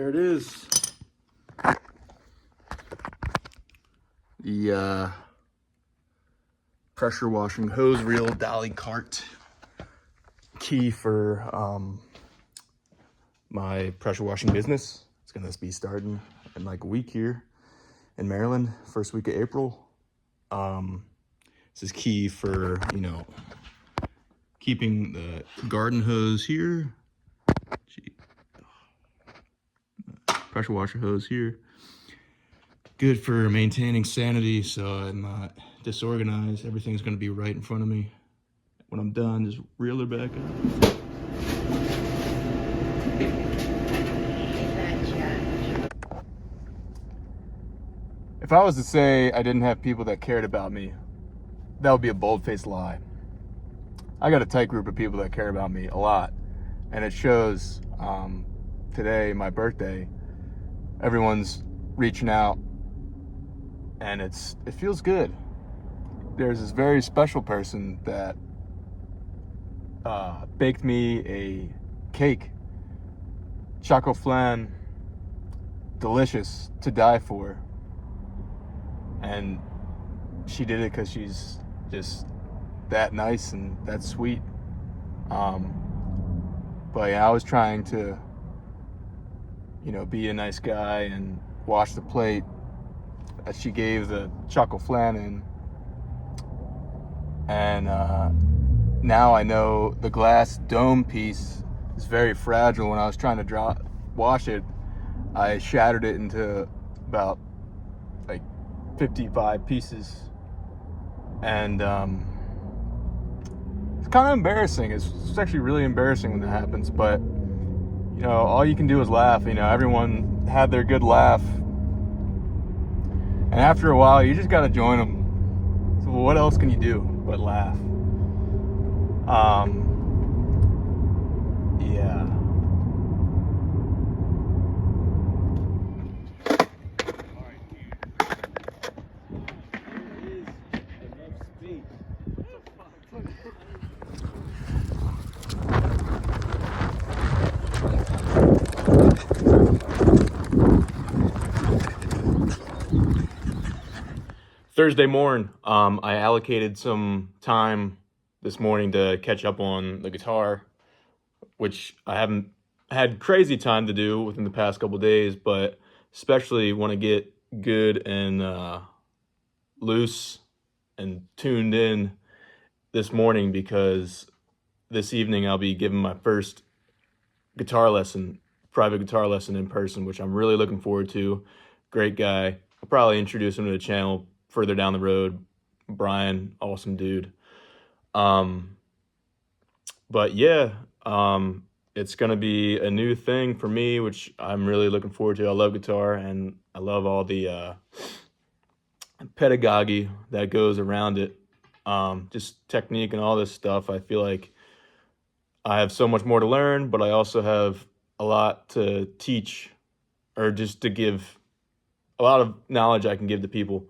There it is. The pressure washing hose reel dolly cart. Key for my pressure washing business. It's gonna be starting in like a week here in Maryland, first week of April. This is key for, you know, keeping the garden hose here. Pressure washer hose here. Good for maintaining sanity so I'm not disorganized. Everything's gonna be right in front of me. When I'm done, just reel it back up. If I was to say I didn't have people that cared about me, that would be a bold-faced lie. I got a tight group of people that care about me a lot, and it shows. Today, my birthday, everyone's reaching out, and it feels good. There's this very special person that baked me a cake, Chocó flan, delicious, to die for. And she did it because she's just that nice and that sweet. But yeah, I was trying to, you know, be a nice guy and wash the plate that she gave the Chocó flan in. And now I know the glass dome piece is very fragile. When I was trying to wash it, I shattered it into about like 55 pieces. And it's kind of embarrassing. It's actually really embarrassing when that happens, but you know, all you can do is laugh. You know, everyone had their good laugh, and after a while you just got to join them. So what else can you do but laugh? Yeah. Thursday morning, I allocated some time this morning to catch up on the guitar, which I haven't had crazy time to do within the past couple days, but especially want to get good and loose and tuned in this morning, because this evening I'll be giving my first private guitar lesson in person, which I'm really looking forward to. Great guy. I'll probably introduce him to the channel further down the road. Brian, awesome dude. But yeah, it's gonna be a new thing for me, which I'm really looking forward to. I love guitar, and I love all the pedagogy that goes around it. Just technique and all this stuff. I feel like I have so much more to learn, but I also have a lot to teach, or just to give a lot of knowledge I can give to people.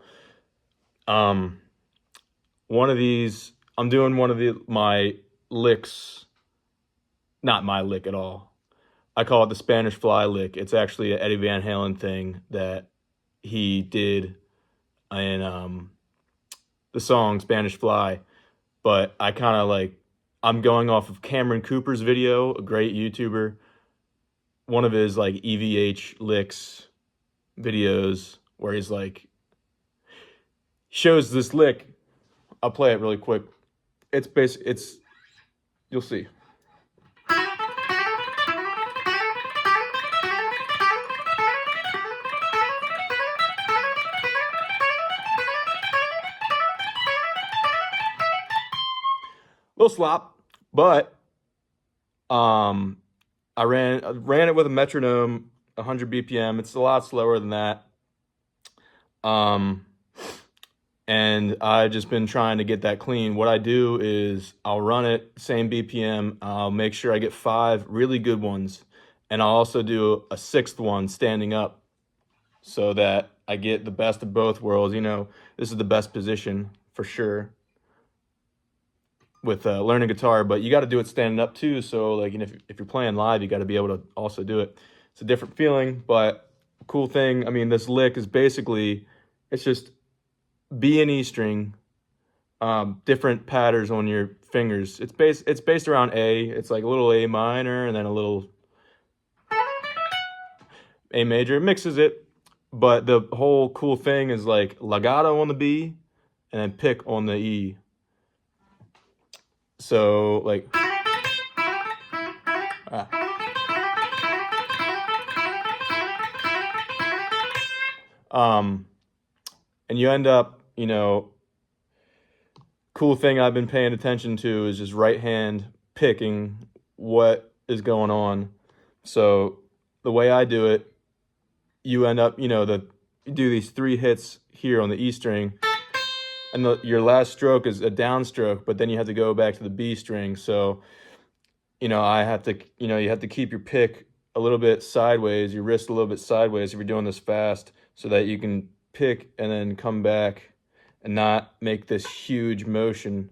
One of these, I'm doing one of my licks, not my lick at all. I call it the Spanish fly lick. It's actually an Eddie Van Halen thing that he did in the song Spanish Fly. But I kind of I'm going off of Cameron Cooper's video, a great YouTuber. One of his like EVH licks videos where he's like, shows this lick. I'll play it really quick. It's you'll see. Little slop, but I ran it with a metronome, 100 BPM. It's a lot slower than that. And I've just been trying to get that clean. What I do is I'll run it same BPM. I'll make sure I get 5 really good ones, and I'll also do a 6th one standing up, so that I get the best of both worlds. You know, this is the best position for sure with learning guitar, but you got to do it standing up too. So like, if you're playing live, you got to be able to also do it. It's a different feeling, but cool thing. I mean, this lick is basically, it's just B and E string, different patterns on your fingers. It's based around A. It's like a little A minor and then a little A major. It mixes it, but the whole cool thing is like legato on the B and then pick on the E. So like, and you end up, cool thing I've been paying attention to is just right hand picking what is going on. So the way I do it, you end up, you do these 3 hits here on the E string, and your last stroke is a downstroke, but then you have to go back to the B string. So, I have to, you have to keep your pick a little bit sideways, your wrist a little bit sideways if you're doing this fast, so that you can pick and then come back and not make this huge motion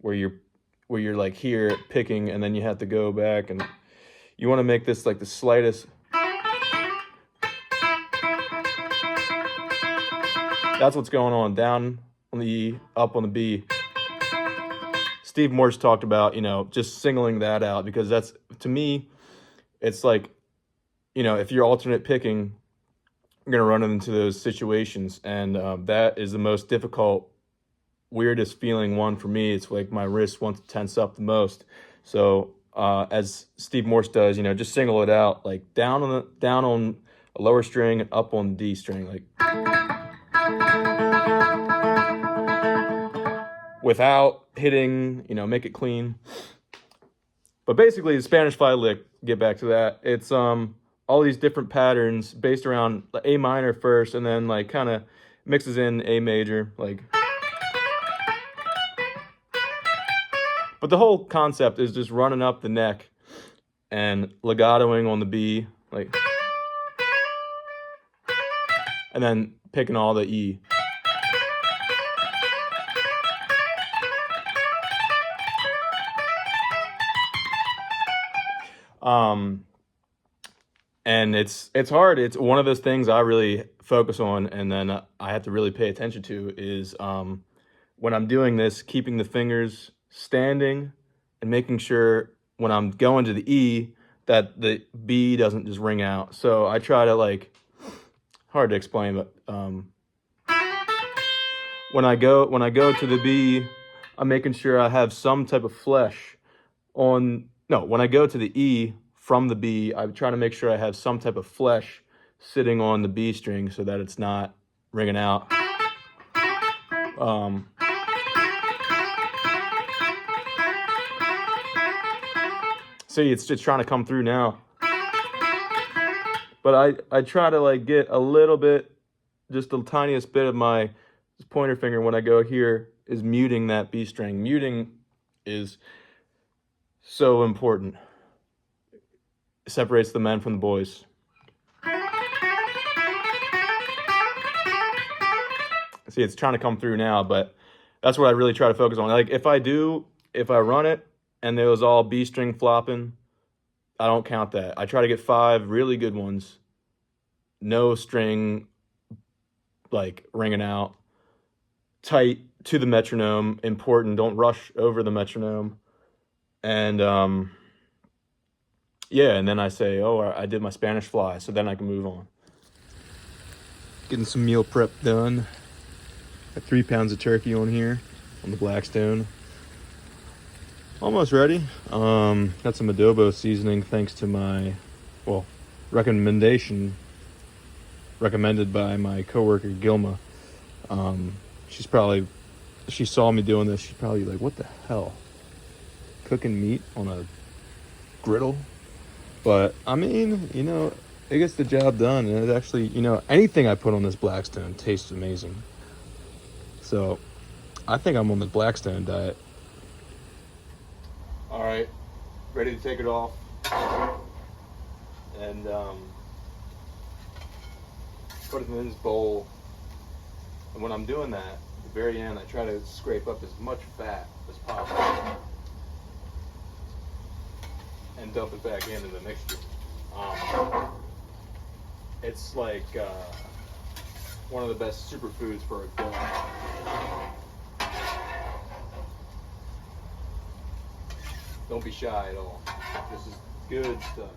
where you're like here picking and then you have to go back, and you want to make this like the slightest. That's what's going on. Down on the E, up on the B. Steve Morse talked about, just singling that out, because that's, to me, it's like, if you're alternate picking, you're going to run into those situations. And that is the most difficult, weirdest feeling one for me. It's like my wrist wants to tense up the most. So as Steve Morse does, just single it out, like down on a lower string and up on the D string, like without hitting, make it clean. But basically the Spanish fly lick, get back to that, it's all these different patterns based around A minor first, and then like kind of mixes in A major, like. But the whole concept is just running up the neck and legatoing on the B, like, and then picking all the E. And it's hard. It's one of those things I really focus on, and then I have to really pay attention to is when I'm doing this, keeping the fingers standing and making sure when I'm going to the E that the B doesn't just ring out. So I try to, like, hard to explain, but when I go to the B, I'm making sure I have some type of flesh on. No, when I go to the E from the B, I try to make sure I have some type of flesh sitting on the B string so that it's not ringing out. See, it's just trying to come through now. But I try to like get a little bit, just the tiniest bit of my pointer finger when I go here is muting that B string. Muting is so important. It separates the men from the boys. See, it's trying to come through now, but that's what I really try to focus on. Like if I run it and there was all B string flopping, I don't count that. I try to get 5 really good ones. No string like ringing out. Tight to the metronome, important. Don't rush over the metronome. And yeah, and then I say, oh, I did my Spanish fly, so then I can move on. Getting some meal prep done. Got 3 pounds of turkey on here on the Blackstone. Almost ready. Got some adobo seasoning thanks to my, recommended by my coworker Gilma. She saw me doing this. She's probably like, what the hell? Cooking meat on a griddle? But I mean, it gets the job done. And it actually, anything I put on this Blackstone tastes amazing. So I think I'm on the Blackstone diet. All right, ready to take it off. And put it in this bowl. And when I'm doing that, at the very end, I try to scrape up as much fat as possible and dump it back into the mixture. It's like one of the best superfoods for a gut. Don't be shy at all. This is good stuff.